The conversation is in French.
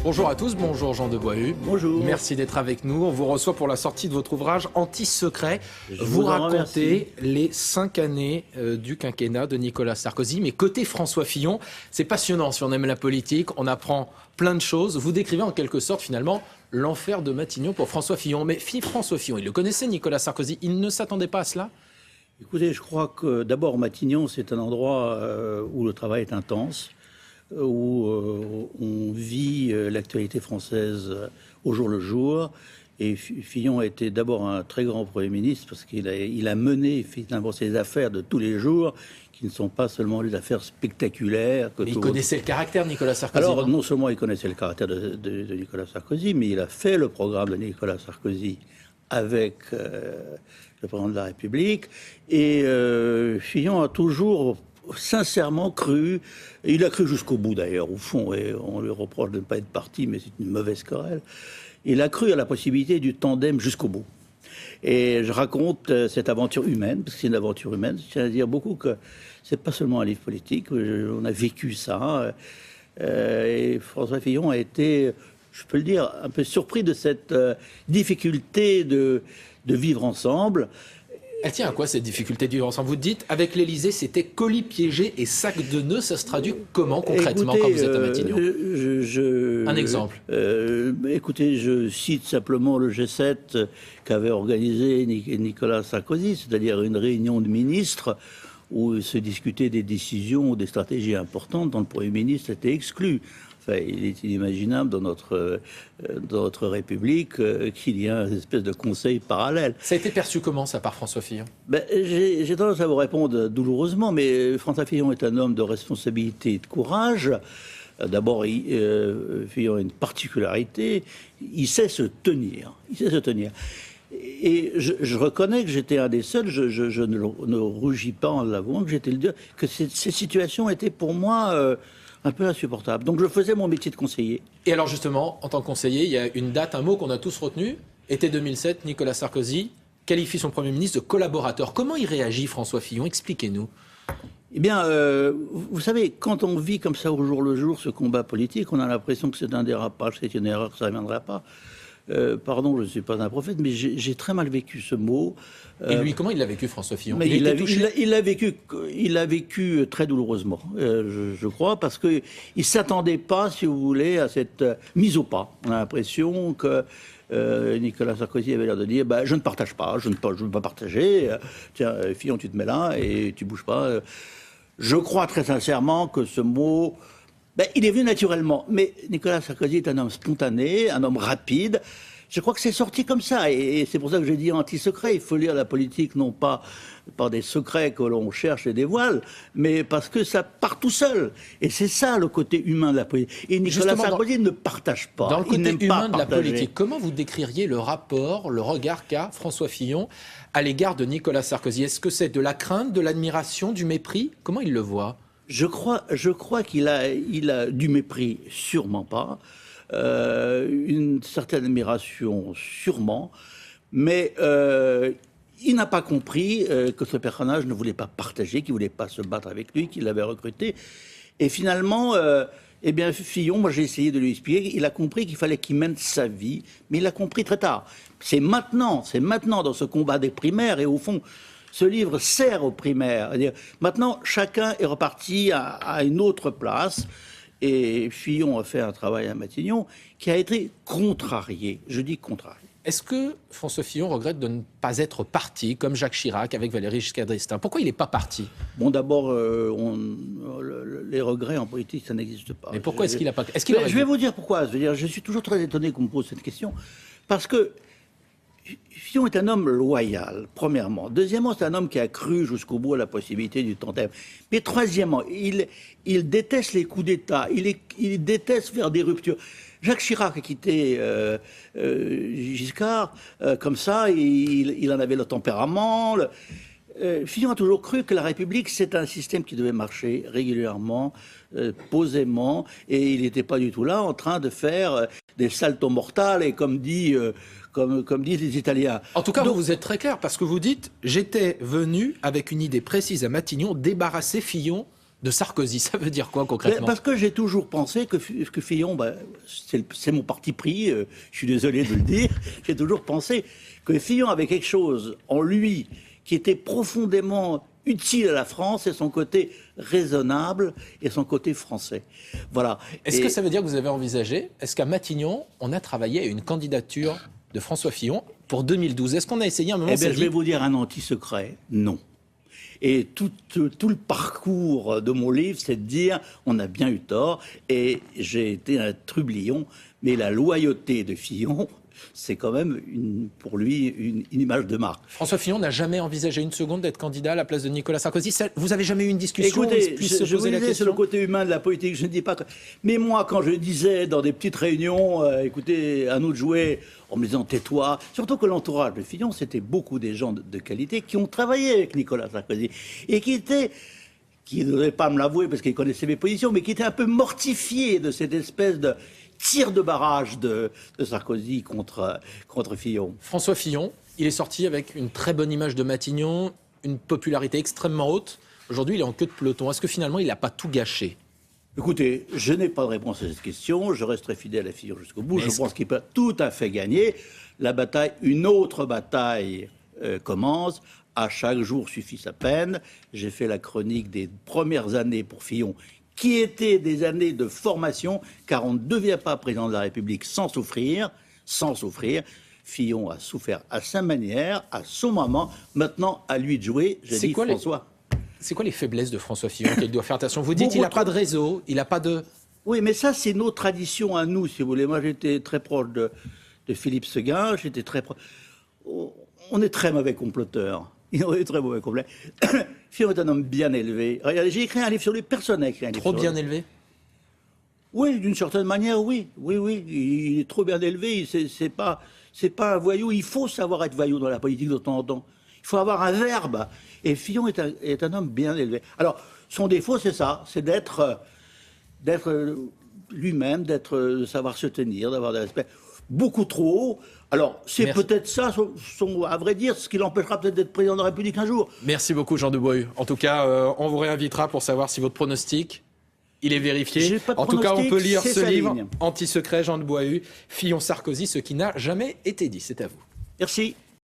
Bonjour à tous, bonjour Jean de Boishue. Bonjour. Merci d'être avec nous. On vous reçoit pour la sortie de votre ouvrage Anti-secret. Vous en racontez remercie. les 5 années du quinquennat de Nicolas Sarkozy. Mais côté François Fillon, c'est passionnant si on aime la politique. On apprend plein de choses. Vous décrivez en quelque sorte finalement l'enfer de Matignon pour François Fillon. Mais François Fillon, il le connaissait Nicolas Sarkozy. Il ne s'attendait pas à cela? Écoutez, je crois que d'abord Matignon, c'est un endroit où le travail est intense, où on vit l'actualité française au jour le jour. Et Fillon a été d'abord un très grand Premier ministre parce qu'il a mené finalement ses affaires de tous les jours, qui ne sont pas seulement des affaires spectaculaires. Mais il connaissait le caractère Nicolas Sarkozy. Alors non seulement il connaissait le caractère de Nicolas Sarkozy, mais il a fait le programme de Nicolas Sarkozy avec le président de la République. Et Fillon a toujours sincèrement cru, et il a cru jusqu'au bout d'ailleurs, au fond, et on lui reproche de ne pas être parti, mais c'est une mauvaise querelle. Il a cru à la possibilité du tandem jusqu'au bout. Et je raconte cette aventure humaine, parce que c'est une aventure humaine. Je tiens à dire beaucoup que c'est pas seulement un livre politique, on a vécu ça. Et François Fillon a été, je peux le dire, un peu surpris de cette difficulté de vivre ensemble. Elle tient à quoi cette difficulté de vivre ensemble? Vous dites, avec l'Élysée, c'était colis piégé et sac de nœuds. Ça se traduit comment concrètement? Écoutez, quand vous êtes à Matignon? Un exemple. Écoutez, je cite simplement le G7 qu'avait organisé Nicolas Sarkozy, c'est-à-dire une réunion de ministres où se discutaient des décisions ou des stratégies importantes dont le Premier ministre était exclu. Enfin, il est inimaginable dans notre République qu'il y ait une espèce de conseil parallèle. Ça a été perçu comment, ça, par François Fillon? J'ai tendance à vous répondre douloureusement, mais François Fillon est un homme de responsabilité et de courage. D'abord, Fillon a une particularité, il sait se tenir. Il sait se tenir. Et je reconnais que j'étais un des seuls, je ne rougis pas en l'avouant, que j'étais le dire, que ces situations étaient pour moi un peu insupportables. Donc je faisais mon métier de conseiller. Et alors justement, en tant que conseiller, il y a une date, un mot qu'on a tous retenu. Été 2007, Nicolas Sarkozy qualifie son Premier ministre de collaborateur. Comment il réagit, François Fillon? Expliquez-nous. Eh bien, vous savez, quand on vit comme ça au jour le jour ce combat politique, on a l'impression que c'est un dérapage, c'est une erreur, que ça ne reviendra pas. Pardon, je ne suis pas un prophète, mais j'ai très mal vécu ce mot. Et lui, comment il l'a vécu, François Fillon? Mais il l'a vécu très douloureusement, je crois, parce qu'il ne s'attendait pas, si vous voulez, à cette mise au pas. On a l'impression que Nicolas Sarkozy avait l'air de dire je ne partage pas, je ne veux pas partager. Tiens, Fillon, tu te mets là et tu bouges pas. Je crois très sincèrement que ce mot, il est venu naturellement. Mais Nicolas Sarkozy est un homme spontané, un homme rapide. Je crois que c'est sorti comme ça. Et c'est pour ça que j'ai dit anti-secret. Il faut lire la politique non pas par des secrets que l'on cherche et dévoile, mais parce que ça part tout seul. Et c'est ça le côté humain de la politique. Et Nicolas Sarkozy ne partage pas. Dans le côté humain de la politique, comment vous décririez le rapport, le regard qu'a François Fillon à l'égard de Nicolas Sarkozy? Est-ce que c'est de la crainte, de l'admiration, du mépris? Comment il le voit? Je crois qu'il a du mépris, sûrement pas. Une certaine admiration, sûrement. Mais il n'a pas compris que ce personnage ne voulait pas partager, qu'il ne voulait pas se battre avec lui, qu'il l'avait recruté. Et finalement, Fillon, moi j'ai essayé de lui expliquer, il a compris qu'il fallait qu'il mène sa vie, mais il l'a compris très tard. C'est maintenant dans ce combat des primaires, et au fond, ce livre sert aux primaires. Maintenant, chacun est reparti à une autre place. Et Fillon a fait un travail à Matignon qui a été contrarié. Je dis contrarié. Est-ce que François Fillon regrette de ne pas être parti, comme Jacques Chirac avec Valéry Giscard d'Estaing? Pourquoi il n'est pas parti? Bon, d'abord, les regrets en politique, ça n'existe pas. Mais pourquoi est-ce qu'il n'a pas... Je vais vous dire pourquoi. Je suis toujours très étonné qu'on me pose cette question. Parce que Fillon est un homme loyal, premièrement. Deuxièmement, c'est un homme qui a cru jusqu'au bout à la possibilité du tandem. Mais troisièmement, il déteste les coups d'État. Il déteste faire des ruptures. Jacques Chirac a quitté Giscard comme ça. Il en avait le tempérament. Fillon a toujours cru que la République, c'est un système qui devait marcher régulièrement, posément, et il n'était pas du tout là en train de faire des saltos mortales, et comme disent les Italiens. En tout cas, vous êtes très clair, parce que vous dites « J'étais venu avec une idée précise à Matignon, débarrasser Fillon de Sarkozy. Ça veut dire quoi concrètement? Parce que j'ai toujours pensé que Fillon, c'est mon parti pris, je suis désolé de le dire, j'ai toujours pensé que Fillon avait quelque chose en lui qui était profondément utile à la France, et son côté raisonnable et son côté français. Voilà. Est-ce que ça veut dire que vous avez envisagé, est-ce qu'à Matignon, on a travaillé à une candidature de François Fillon pour 2012? Est-ce qu'on a essayé un moment? Je vais vous dire un anti-secret, non. Et tout le parcours de mon livre, c'est de dire on a bien eu tort, et j'ai été un trublion, mais la loyauté de Fillon, c'est quand même pour lui une image de marque. François Fillon n'a jamais envisagé une seconde d'être candidat à la place de Nicolas Sarkozy. Vous avez jamais eu une discussion? Écoutez, je vous disais, c'est le côté humain de la politique, je ne dis pas que... Mais moi, quand je disais dans des petites réunions, écoutez, à nous de jouer, en me disant tais-toi, surtout que l'entourage de Fillon, c'était beaucoup des gens de qualité qui ont travaillé avec Nicolas Sarkozy et qui ne devaient pas me l'avouer parce qu'ils connaissaient mes positions, mais qui étaient un peu mortifiés de cette espèce de tir de barrage de Sarkozy contre Fillon. François Fillon, il est sorti avec une très bonne image de Matignon, une popularité extrêmement haute. Aujourd'hui, il est en queue de peloton. Est-ce que finalement, il n'a pas tout gâché? Écoutez, je n'ai pas de réponse à cette question. Je resterai fidèle à Fillon jusqu'au bout. Je pense qu'il peut tout à fait gagner. La bataille, une autre bataille commence. À chaque jour suffit sa peine. J'ai fait la chronique des premières années pour Fillon, qui étaient des années de formation, car on ne devient pas président de la République sans souffrir, sans souffrir. Fillon a souffert à sa manière, à son moment. Maintenant, à lui de jouer. J'ai dit François. C'est quoi les faiblesses de François Fillon qu'il doit faire attention? Vous dites qu'il n'a pas de réseau, il n'a pas de... Oui, mais ça, c'est nos traditions à nous, si vous voulez. Moi, j'étais très proche de Philippe Seguin, j'étais très proche... On est très mauvais comploteurs. On est très mauvais comploteurs. Fillon est un homme bien élevé. Regardez, j'ai écrit un livre sur lui, personne n'a écrit un livre sur lui. Trop bien élevé? Oui, d'une certaine manière, oui. Oui, il est trop bien élevé, c'est pas un voyou. Il faut savoir être voyou dans la politique de temps en temps. Il faut avoir un verbe. Et Fillon est un homme bien élevé. Alors, son défaut, c'est ça, c'est d'être lui-même, de savoir se tenir, d'avoir des respects beaucoup trop haut. Alors, c'est peut-être ça, à vrai dire, ce qui l'empêchera peut-être d'être président de la République un jour. Merci beaucoup, Jean de Boileau. En tout cas, on vous réinvitera pour savoir si votre pronostic, il est vérifié. En tout cas, on peut lire ce livre, Anti-secret, Jean de Boileau, Fillon Sarkozy, ce qui n'a jamais été dit. C'est à vous. Merci.